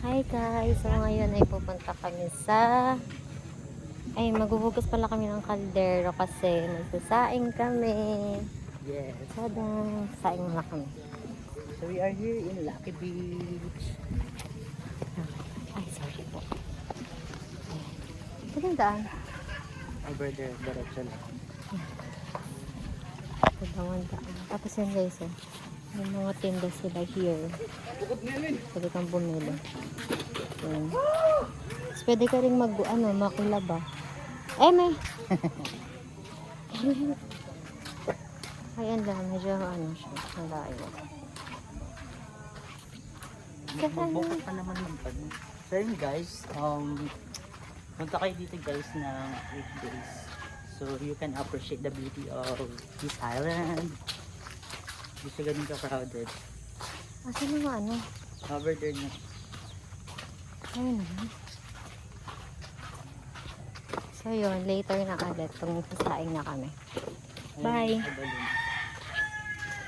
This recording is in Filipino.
Hi guys! So ngayon ay pupunta kami sa... Ay, maghuhugas pala kami ng kaldero kasi magsasaing kami. Yes. Tada! Saing na kami. So we are here in Lucky Beach. Ay, sorry po. Ito yung daan. Over there, diretso lang. Ito daw ang daan. Tapos yun guys, oh. May mga tinda sila here. Pwede kang bumili. Yan. Tapos pwede ka rin makulaba. May! Ayan lang, medyo siya, malayo. Magbukas pa naman ng ano. So yun guys, punta kayo dito guys ng weekdays. So you can appreciate the beauty of this island. Hindi siya ganun ka-crowded. Asan yung Over there na. Ayun naman. So yun, later na ulit. Pag nagsasaing na kami. Ayun, Bye! sa balloon.